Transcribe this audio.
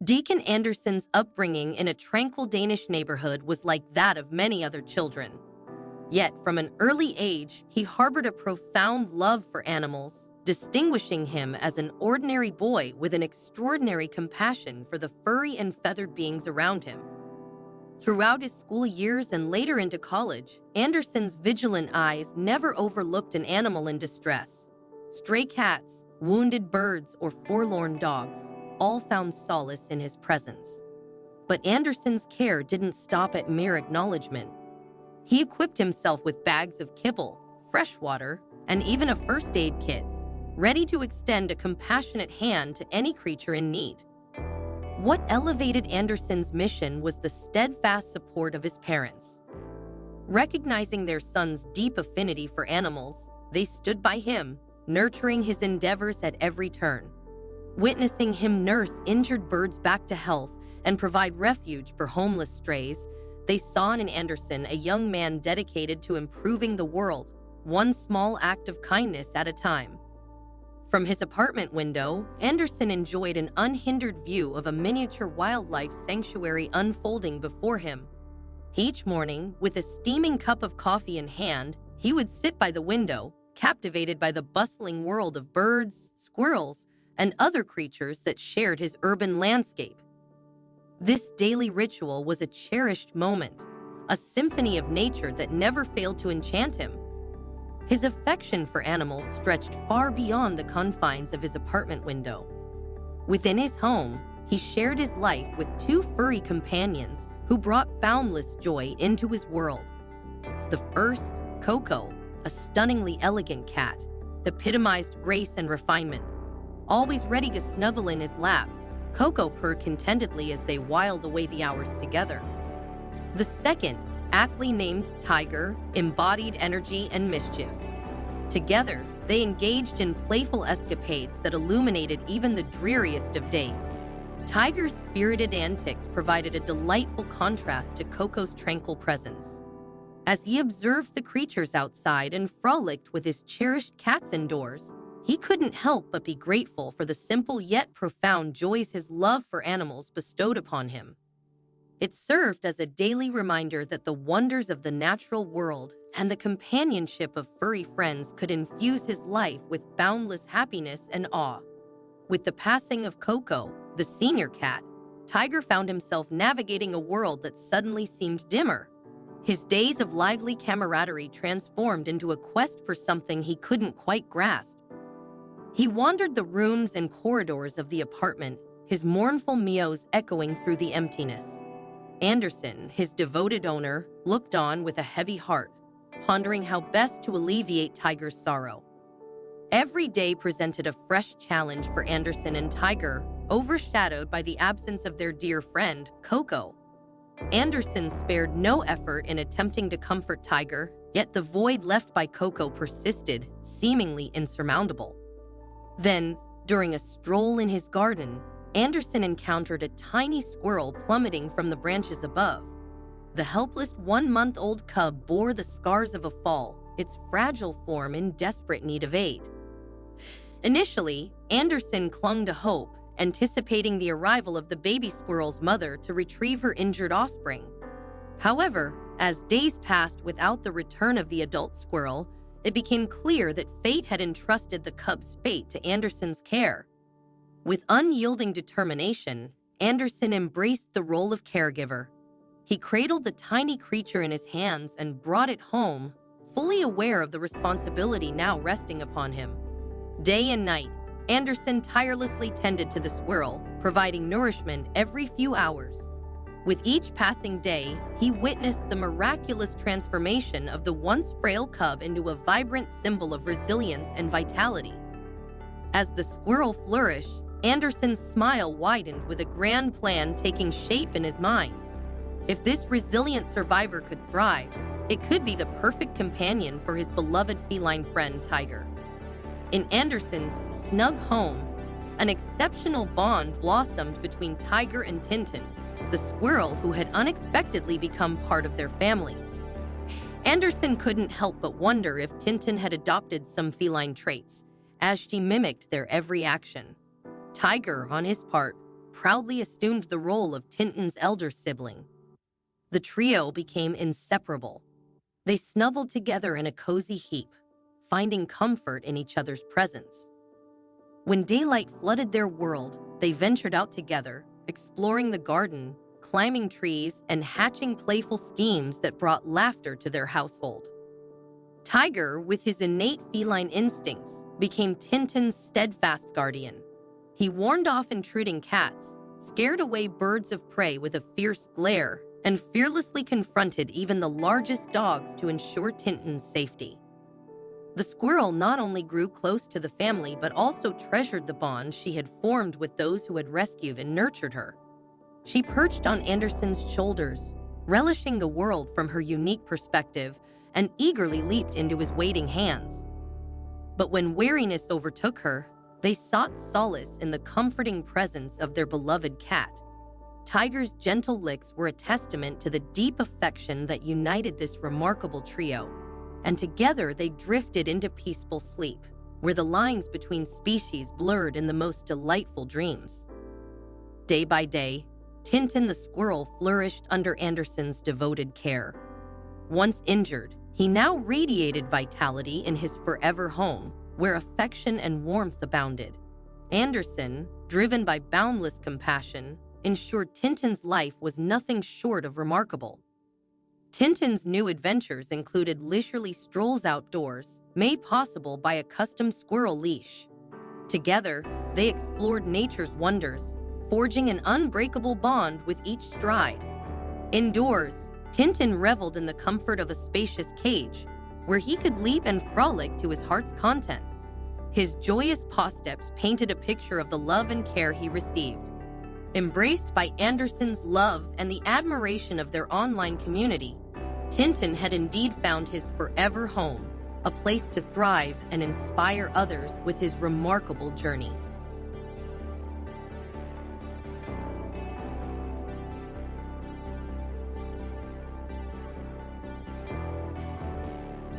Deacon Anderson's upbringing in a tranquil Danish neighborhood was like that of many other children. Yet, from an early age, he harbored a profound love for animals, distinguishing him as an ordinary boy with an extraordinary compassion for the furry and feathered beings around him. Throughout his school years and later into college, Anderson's vigilant eyes never overlooked an animal in distress. Stray cats, wounded birds, or forlorn dogs all found solace in his presence. But Anderson's care didn't stop at mere acknowledgement. He equipped himself with bags of kibble, fresh water, and even a first aid kit, ready to extend a compassionate hand to any creature in need. What elevated Anderson's mission was the steadfast support of his parents. Recognizing their son's deep affinity for animals, they stood by him, nurturing his endeavors at every turn. Witnessing him nurse injured birds back to health and provide refuge for homeless strays, they saw in Anderson a young man dedicated to improving the world, one small act of kindness at a time. From his apartment window, Anderson enjoyed an unhindered view of a miniature wildlife sanctuary unfolding before him. Each morning, with a steaming cup of coffee in hand, he would sit by the window, captivated by the bustling world of birds, squirrels, and other creatures that shared his urban landscape. This daily ritual was a cherished moment, a symphony of nature that never failed to enchant him. His affection for animals stretched far beyond the confines of his apartment window. Within his home, he shared his life with two furry companions who brought boundless joy into his world. The first, Coco, a stunningly elegant cat, epitomized grace and refinement. Always ready to snuggle in his lap, Coco purred contentedly as they whiled away the hours together. The second, aptly named Tiger, embodied energy and mischief. Together, they engaged in playful escapades that illuminated even the dreariest of days. Tiger's spirited antics provided a delightful contrast to Coco's tranquil presence. As he observed the creatures outside and frolicked with his cherished cats indoors, he couldn't help but be grateful for the simple yet profound joys his love for animals bestowed upon him. It served as a daily reminder that the wonders of the natural world and the companionship of furry friends could infuse his life with boundless happiness and awe. With the passing of Coco, the senior cat, Tiger found himself navigating a world that suddenly seemed dimmer. His days of lively camaraderie transformed into a quest for something he couldn't quite grasp. He wandered the rooms and corridors of the apartment, his mournful meows echoing through the emptiness. Anderson, his devoted owner, looked on with a heavy heart, pondering how best to alleviate Tiger's sorrow. Every day presented a fresh challenge for Anderson and Tiger, overshadowed by the absence of their dear friend, Coco. Anderson spared no effort in attempting to comfort Tiger, yet the void left by Coco persisted, seemingly insurmountable. Then, during a stroll in his garden, Anderson encountered a tiny squirrel plummeting from the branches above. The helpless one-month-old cub bore the scars of a fall, its fragile form in desperate need of aid. Initially, Anderson clung to hope, anticipating the arrival of the baby squirrel's mother to retrieve her injured offspring. However, as days passed without the return of the adult squirrel, it became clear that fate had entrusted the cub's fate to Anderson's care. With unyielding determination, Anderson embraced the role of caregiver. He cradled the tiny creature in his hands and brought it home, fully aware of the responsibility now resting upon him. Day and night, Anderson tirelessly tended to the squirrel, providing nourishment every few hours. With each passing day, he witnessed the miraculous transformation of the once frail cub into a vibrant symbol of resilience and vitality. As the squirrel flourished, Anderson's smile widened with a grand plan taking shape in his mind. If this resilient survivor could thrive, it could be the perfect companion for his beloved feline friend Tiger. In Anderson's snug home, an exceptional bond blossomed between Tiger and Tintin, the squirrel who had unexpectedly become part of their family. Anderson couldn't help but wonder if Tintin had adopted some feline traits, as she mimicked their every action. Tiger, on his part, proudly assumed the role of Tintin's elder sibling. The trio became inseparable. They snuggled together in a cozy heap, finding comfort in each other's presence. When daylight flooded their world, they ventured out together, exploring the garden, climbing trees, and hatching playful schemes that brought laughter to their household. Tiger, with his innate feline instincts, became Tintin's steadfast guardian. He warned off intruding cats, scared away birds of prey with a fierce glare, and fearlessly confronted even the largest dogs to ensure Tintin's safety. The squirrel not only grew close to the family but also treasured the bond she had formed with those who had rescued and nurtured her. She perched on Anderson's shoulders, relishing the world from her unique perspective, and eagerly leaped into his waiting hands. But when weariness overtook her, they sought solace in the comforting presence of their beloved cat. Tiger's gentle licks were a testament to the deep affection that united this remarkable trio, and together they drifted into peaceful sleep, where the lines between species blurred in the most delightful dreams. Day by day, Tintin the squirrel flourished under Anderson's devoted care. Once injured, he now radiated vitality in his forever home, where affection and warmth abounded. Anderson, driven by boundless compassion, ensured Tintin's life was nothing short of remarkable. Tintin's new adventures included leisurely strolls outdoors, made possible by a custom squirrel leash. Together, they explored nature's wonders, forging an unbreakable bond with each stride. Indoors, Tintin reveled in the comfort of a spacious cage, where he could leap and frolic to his heart's content. His joyous paw steps painted a picture of the love and care he received. Embraced by Anderson's love and the admiration of their online community, Tintin had indeed found his forever home, a place to thrive and inspire others with his remarkable journey.